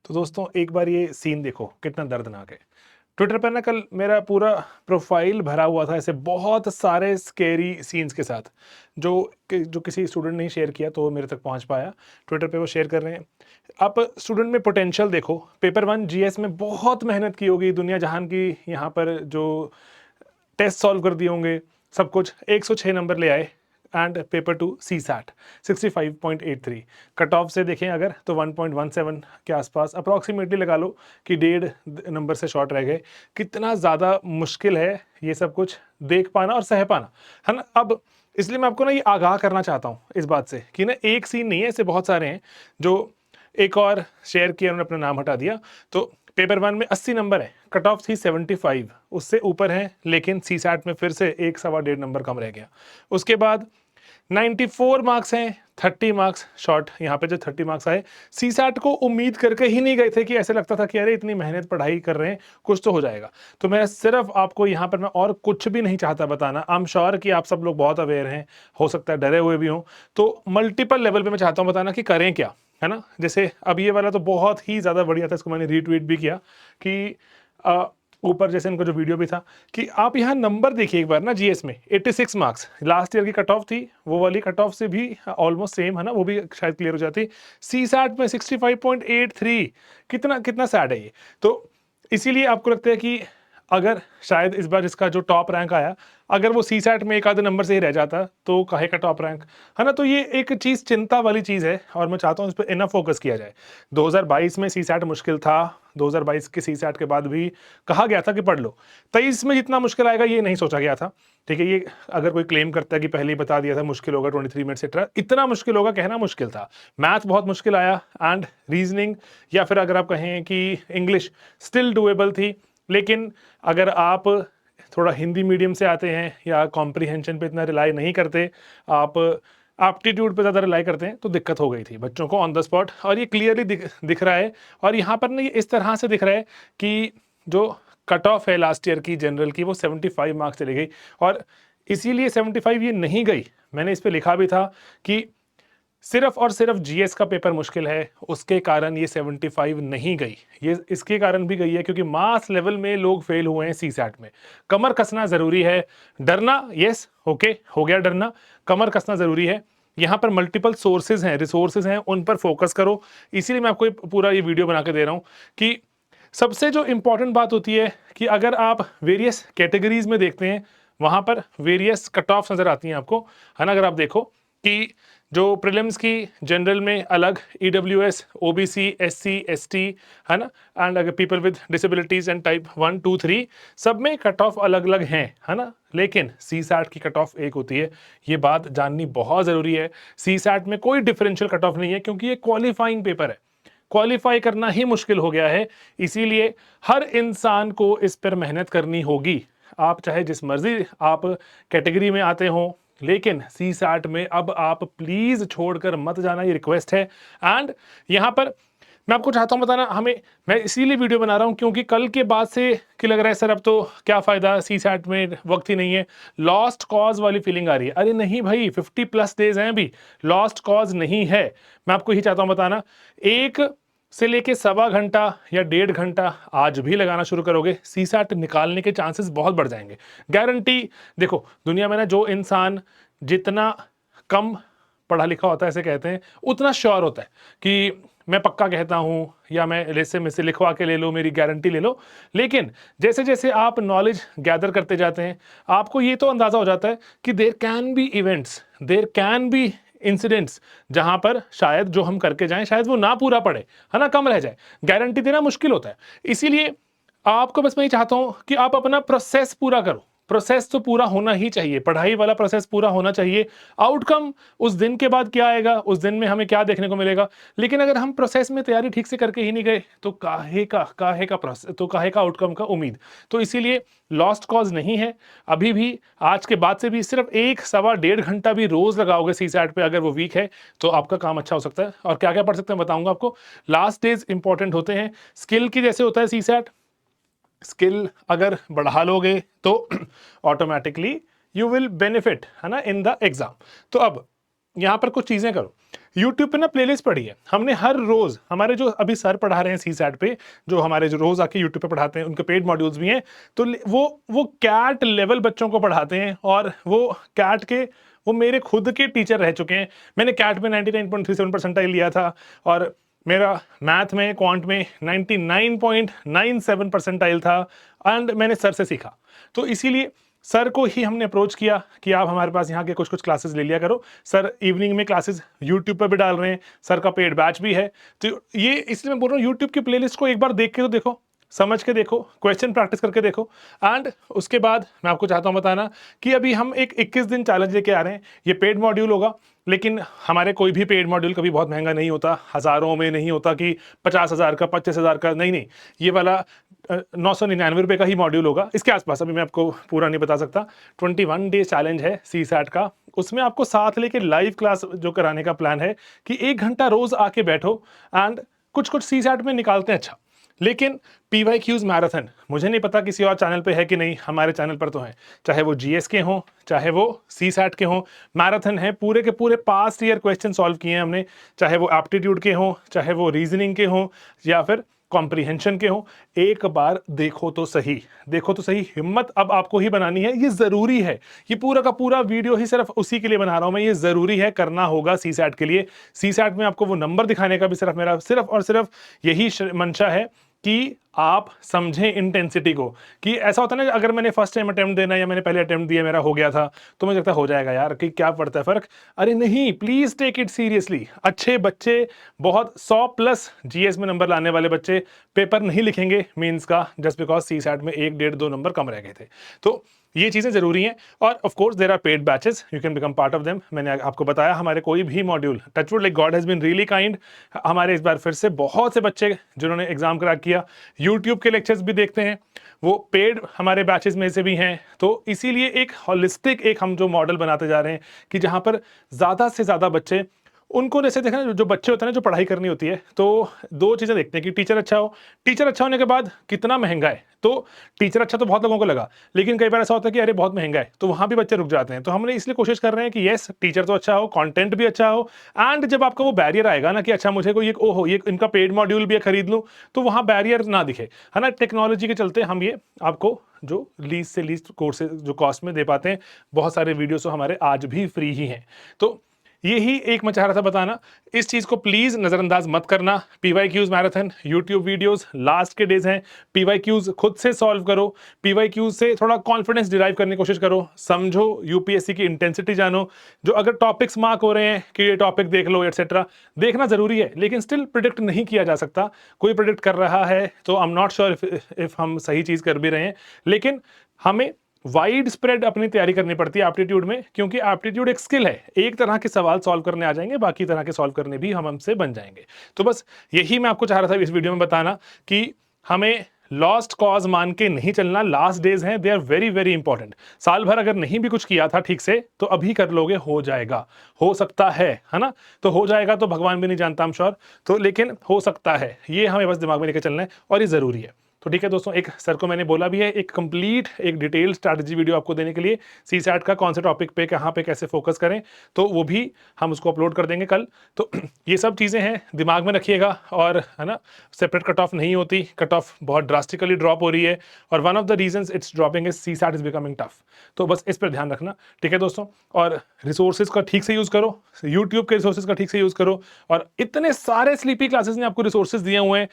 तो दोस्तों एक बार ये सीन देखो कितना दर्दनाक है। ट्विटर पर ना कल मेरा पूरा प्रोफाइल भरा हुआ था ऐसे बहुत सारे स्केरी सीन्स के साथ जो किसी स्टूडेंट ने शेयर किया तो वो मेरे तक पहुंच पाया। ट्विटर पे वो शेयर कर रहे हैं। आप स्टूडेंट में पोटेंशियल देखो। पेपर 1 जीएस में बहुत मेहनत की होगी दुनिया जहान की, यहाँ पर जो टेस्ट सॉल्व कर दिए होंगे, सब कुछ 106 नंबर ले आए। And paper 2 CSAT 65.83 cut off से देखें अगर तो 1.17 के आसपास अप्रॉक्सीमेटली लगा लो कि 1.5 नंबर से शॉर्ट रह गए। कितना ज़्यादा मुश्किल है ये सब कुछ देख पाना और सह पाना, है ना। अब इसलिए मैं आपको ना ये आगाह करना चाहता हूँ इस बात से कि ना एक सीन नहीं है, ऐसे बहुत सारे हैं। जो एक और शेयर किया, उन्होंने अपना नाम हटा दिया। तो पेपर 1 में 80 नंबर है, कट ऑफ थी 75, उससे ऊपर है, लेकिन सी सैट में फिर से 1-1.5 नंबर कम रह गया। उसके बाद 94 मार्क्स हैं, 30 मार्क्स शॉर्ट। यहाँ पे जो 30 मार्क्स आए, सी सैट को उम्मीद करके ही नहीं गए थे कि ऐसे लगता था कि अरे इतनी मेहनत पढ़ाई कर रहे हैं, कुछ तो हो जाएगा। तो मैं सिर्फ आपको यहाँ पर मैं और कुछ भी नहीं चाहता बताना। आई एम श्योर कि आप सब लोग बहुत अवेयर हैं, हो सकता है डरे हुए भी हों। तो मल्टीपल लेवल पे मैं चाहता हूँ बताना कि करें क्या, है ना। जैसे अब ये वाला तो बहुत ही ज़्यादा बढ़िया था, इसको मैंने रीट्वीट भी किया कि ऊपर जैसे इनका जो वीडियो भी था कि आप यहाँ नंबर देखिए एक बार ना। जीएस में 86 मार्क्स लास्ट ईयर की कट ऑफ थी, वो वाली कट ऑफ से भी ऑलमोस्ट सेम है ना, वो भी शायद क्लियर हो जाती। सी सैट में 65.83, कितना कितना सैड है ये। तो इसीलिए आपको लगता है कि अगर शायद इस बार इसका जो टॉप रैंक आया, अगर वो सी सैट में एक आधे नंबर से ही रह जाता तो काहे का टॉप रैंक, है ना। तो ये एक चीज़ चिंता वाली चीज़ है और मैं चाहता हूँ इस पर इनफ फोकस किया जाए। 2022 में सी सैट मुश्किल था, 2022 के सी सैट के बाद भी कहा गया था कि पढ़ लो। 23 में जितना मुश्किल आएगा ये नहीं सोचा गया था, ठीक है। ये अगर कोई क्लेम करता है कि पहले ही बता दिया था मुश्किल होगा 23 में एक्सेट्रा, इतना मुश्किल होगा कहना मुश्किल था। मैथ बहुत मुश्किल आया एंड रीजनिंग, या फिर अगर आप कहें कि इंग्लिश स्टिल डुएबल थी। लेकिन अगर आप थोड़ा हिंदी मीडियम से आते हैं या कॉम्प्रीहेंशन पे इतना रिलाई नहीं करते, आप एप्टीट्यूड पे ज़्यादा रिलाई करते हैं, तो दिक्कत हो गई थी बच्चों को ऑन द स्पॉट। और ये क्लियरली दिख रहा है। और यहाँ पर ना ये इस तरह से दिख रहा है कि जो कट ऑफ है लास्ट ईयर की जनरल की, वो 75 मार्क्स चली गई। और इसीलिए 75 ये नहीं गई, मैंने इस पर लिखा भी था कि सिर्फ और सिर्फ जीएस का पेपर मुश्किल है, उसके कारण ये 75 नहीं गई। ये इसके कारण भी गई है क्योंकि मास लेवल में लोग फेल हुए हैं सी सैट में। कमर कसना जरूरी है, डरना यस ओके हो गया, डरना कमर कसना जरूरी है। यहाँ पर मल्टीपल सोर्सेज हैं, रिसोर्सेज हैं, उन पर फोकस करो। इसीलिए मैं आपको पूरा ये वीडियो बना के दे रहा हूँ कि सबसे जो इंपॉर्टेंट बात होती है कि अगर आप वेरियस कैटेगरीज में देखते हैं, वहां पर वेरियस कट ऑफ नजर आती हैं आपको, है ना। अगर आप देखो कि जो प्रीलिम्स की जनरल में अलग, ईडब्ल्यूएस, ओबीसी, एससी, एसटी, है ना, एंड अगर people with disabilities and type 1 2 3, सब में कट ऑफ अलग अलग हैं, है ना। लेकिन सी सैट की कट ऑफ एक होती है, ये बात जाननी बहुत जरूरी है। सी सैट में कोई डिफरेंशियल कट ऑफ नहीं है क्योंकि ये क्वालिफाइंग पेपर है, क्वालिफाई करना ही मुश्किल हो गया है। इसीलिए हर इंसान को इस पर मेहनत करनी होगी। आप चाहे जिस मर्जी आप कैटेगरी में आते हो, लेकिन सी सैट में अब आप प्लीज छोड़कर मत जाना, ये रिक्वेस्ट है। एंड यहां पर मैं आपको चाहता हूं बताना, हमें मैं इसीलिए वीडियो बना रहा हूं क्योंकि कल के बाद से कि लग रहा है सर अब तो क्या फायदा, सी सैट में वक्त ही नहीं है, लॉस्ट कॉज वाली फीलिंग आ रही है। अरे नहीं भाई, 50+ डेज हैं अभी, लॉस्ट कॉज नहीं है। मैं आपको ही चाहता हूं बताना, एक से लेके 1.25 घंटा या 1.5 घंटा आज भी लगाना शुरू करोगे, सी सैट निकालने के चांसेस बहुत बढ़ जाएंगे, गारंटी। देखो दुनिया में ना, जो इंसान जितना कम पढ़ा लिखा होता है, ऐसे कहते हैं, उतना श्योर होता है कि मैं पक्का कहता हूं, या मैं जैसे में से लिखवा के ले लो, मेरी गारंटी ले लो। लेकिन जैसे जैसे आप नॉलेज गैदर करते जाते हैं, आपको ये तो अंदाजा हो जाता है कि there can be events, there can be incidents, जहां पर शायद जो हम करके जाएं शायद वो ना पूरा पड़े, है ना, कम रह जाए। गारंटी देना मुश्किल होता है। इसीलिए आपको बस मैं ये चाहता हूं कि आप अपना प्रोसेस पूरा करो। प्रोसेस तो पूरा होना ही चाहिए, पढ़ाई वाला प्रोसेस पूरा होना चाहिए। आउटकम उस दिन के बाद क्या आएगा, उस दिन में हमें क्या देखने को मिलेगा। लेकिन अगर हम प्रोसेस में तैयारी ठीक से करके ही नहीं गए तो काहे का प्रोसेस, तो काहे का आउटकम का उम्मीद। तो इसीलिए लॉस्ट कॉज नहीं है अभी भी। आज के बाद से भी सिर्फ 1-1.25 घंटा भी रोज लगाओगे सी सैट पे, अगर वो वीक है तो आपका काम अच्छा हो सकता है। और क्या क्या पढ़ सकते हैं बताऊंगा आपको। लास्ट डेज इंपॉर्टेंट होते हैं, स्किल की जैसे होता है सी सैट, स्किल अगर बढ़ा लोगे तो ऑटोमेटिकली यू विल बेनिफिट, है ना, इन द एग्जाम। तो अब यहां पर कुछ चीजें करो। यूट्यूब पे ना प्लेलिस्ट पड़ी है, हमने हर रोज हमारे जो अभी सर पढ़ा रहे हैं सीसैट पे, जो हमारे जो रोज आके यूट्यूब पे पढ़ाते हैं, उनके पेड मॉड्यूल्स भी हैं, तो वो कैट लेवल बच्चों को पढ़ाते हैं, और वो कैट के वो मेरे खुद के टीचर रह चुके हैं। मैंने कैट में 99.37 परसेंटाइल लिया था, और मेरा मैथ में क्वांट में 99.97 परसेंटाइल था, एंड मैंने सर से सीखा। तो इसीलिए सर को ही हमने अप्रोच किया कि आप हमारे पास यहाँ के कुछ कुछ क्लासेस ले लिया करो। सर इवनिंग में क्लासेस यूट्यूब पर भी डाल रहे हैं, सर का पेड बैच भी है। तो ये इसलिए मैं बोल रहा हूँ, यूट्यूब की प्लेलिस्ट को एक बार देख के तो देखो, समझ के देखो, क्वेश्चन प्रैक्टिस करके देखो, एंड उसके बाद मैं आपको चाहता हूँ बताना कि अभी हम एक 21 दिन चैलेंज लेके आ रहे हैं। ये पेड मॉड्यूल होगा, लेकिन हमारे कोई भी पेड मॉड्यूल कभी बहुत महंगा नहीं होता, हज़ारों में नहीं होता कि 50,000 का, 25,000 का, नहीं नहीं, ये वाला 999 रुपये का ही मॉड्यूल होगा, इसके आसपास। अभी मैं आपको पूरा नहीं बता सकता। 21 डेज चैलेंज है सीसैट का, उसमें आपको साथ लेके लाइव क्लास जो कराने का प्लान है कि 1 घंटा रोज आके बैठो, एंड कुछ कुछ सीसैट में निकालते हैं अच्छा। लेकिन PYQs मैराथन मुझे नहीं पता किसी और चैनल पे है कि नहीं, हमारे चैनल पर तो है, चाहे वो GS के हों, चाहे वो सीसैट के हों, मैराथन है, पूरे के पूरे पास्ट ईयर क्वेश्चन सॉल्व किए हैं हमने, चाहे वो एप्टीट्यूड के हों, चाहे वो रीजनिंग के हों, या फिर कॉम्प्रीहेंशन के हों। एक बार देखो तो सही, देखो तो सही, हिम्मत अब आपको ही बनानी है, ये जरूरी है। ये पूरा का पूरा वीडियो ही सिर्फ उसी के लिए बना रहा हूं मैं, ये जरूरी है, करना होगा सीसैट के लिए। सीसैट में आपको वो नंबर दिखाने का भी सिर्फ मेरा सिर्फ और सिर्फ यही मंशा है कि आप समझें इंटेंसिटी को। कि ऐसा होता है ना, अगर मैंने फर्स्ट टाइम अटेम्प्ट देना, या मैंने पहले अटेम्प्ट दिया, मेरा हो गया था, तो मुझे लगता है हो जाएगा यार, कि क्या पड़ता है फर्क। अरे नहीं, प्लीज टेक इट सीरियसली। अच्छे बच्चे, बहुत 100+ GS में नंबर लाने वाले बच्चे पेपर नहीं लिखेंगे मेंस का, जस्ट बिकॉज सीसैट में 1, 1.5, 2 नंबर कम रह गए थे। तो ये चीज़ें ज़रूरी हैं। और of course there are paid batches, you can become part of them. मैंने आपको बताया, हमारे कोई भी module, touchwood, like God has been really kind, हमारे इस बार फिर से बहुत से बच्चे जिन्होंने एग्जाम क्रैक किया, यूट्यूब के लेक्चर्स भी देखते हैं, वो पेड हमारे बैचेस में से भी हैं। तो इसीलिए एक हॉलिस्टिक एक हम जो मॉडल बनाते जा रहे हैं कि जहाँ पर ज़्यादा से ज़्यादा बच्चे, उनको जैसे देखना, जो बच्चे होते हैं ना, जो पढ़ाई करनी होती है, तो 2 चीज़ें देखते हैं कि टीचर अच्छा हो, टीचर अच्छा होने के बाद कितना महंगा है। तो टीचर अच्छा तो बहुत लोगों को लगा, लेकिन कई बार ऐसा होता है कि अरे बहुत महंगा है, तो वहाँ भी बच्चे रुक जाते हैं। तो हमने इसलिए कोशिश कर रहे हैं कि येस, टीचर तो अच्छा हो, कंटेंट भी अच्छा हो, एंड जब आपका वो बैरियर आएगा ना कि अच्छा मुझे कोई एक ओहो ये इनका पेड मॉड्यूल भी खरीद लूँ, तो वहाँ बैरियर ना दिखे, है ना। टेक्नोलॉजी के चलते हम ये आपको जो लीस्ट से लीस्ट कोर्सेज जो कॉस्ट में दे पाते हैं, बहुत सारे वीडियोस तो हमारे आज भी फ्री ही हैं। तो यही एक मैं चाह रहा था बताना, इस चीज़ को प्लीज़ नज़रअंदाज मत करना। PYQs marathon, YouTube videos last के डेज हैं, PYQs खुद से सॉल्व करो, PYQs से थोड़ा कॉन्फिडेंस डिराइव करने की कोशिश करो, समझो, UPSC की इंटेंसिटी जानो। जो अगर टॉपिक्स मार्क हो रहे हैं कि ये टॉपिक देख लो एटसेट्रा, देखना ज़रूरी है, लेकिन स्टिल प्रिडिक्ट नहीं किया जा सकता। कोई प्रिडिक्ट कर रहा है तो I am not sure if हम सही चीज़ कर भी रहे हैं, लेकिन हमें वाइड स्प्रेड अपनी तैयारी करनी पड़ती है एप्टीट्यूड में, क्योंकि एप्टीट्यूड एक स्किल है। एक तरह के सवाल सॉल्व करने आ जाएंगे, बाकी तरह के सॉल्व करने भी हमसे बन जाएंगे। तो बस यही मैं आपको चाह रहा था इस वीडियो में बताना कि हमें लॉस्ट कॉज मान के नहीं चलना। लास्ट डेज हैं, they are very very important. साल भर अगर नहीं भी कुछ किया था ठीक से, तो अभी कर लोगे, हो जाएगा, हो सकता है ना। तो हो जाएगा तो भगवान भी नहीं जानता, हम श्योर, तो लेकिन हो सकता है, ये हमें बस दिमाग में लेके चलना है, और ये जरूरी है। तो ठीक है दोस्तों, एक सर को मैंने बोला भी है, एक कंप्लीट एक डिटेल स्ट्रैटेजी वीडियो आपको देने के लिए, सीसैट का कौन से टॉपिक पे, कहाँ पे कैसे फोकस करें, तो वो भी हम उसको अपलोड कर देंगे कल। तो ये सब चीज़ें हैं, दिमाग में रखिएगा। और है ना, सेपरेट कट ऑफ नहीं होती, कट ऑफ बहुत ड्रास्टिकली ड्रॉप हो रही है, और one of the reasons it's dropping is CSAT is becoming tough. तो बस इस पर ध्यान रखना, ठीक है दोस्तों। और रिसोर्सेज का ठीक से यूज़ करो, यूट्यूब के रिसोर्सेज का ठीक से यूज़ करो। और इतने सारे स्लीपी क्लासेस ने आपको रिसोर्सेज दिए हुए हैं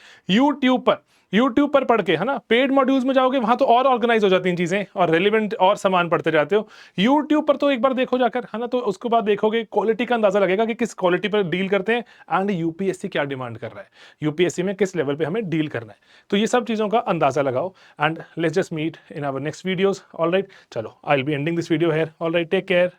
यूट्यूब पर पढ़ के, है ना। पेड मॉड्यूल्स में जाओगे, वहां तो और ऑर्गेनाइज हो जाती हैं चीजें, और रेलिवेंट और सामान पढ़ते जाते हो। यूट्यूब पर तो एक बार देखो जाकर, है ना, तो उसके बाद देखोगे, क्वालिटी का अंदाजा लगेगा कि किस क्वालिटी पर डील करते हैं, एंड यूपीएससी क्या डिमांड कर रहा है, यूपीएससी में किस लेवल पे हमें डील करना है। तो ये सब चीजों का अंदाजा लगाओ, and let's just meet in our next videos. Alright, चलो, I will be ending this video here. Alright, take care.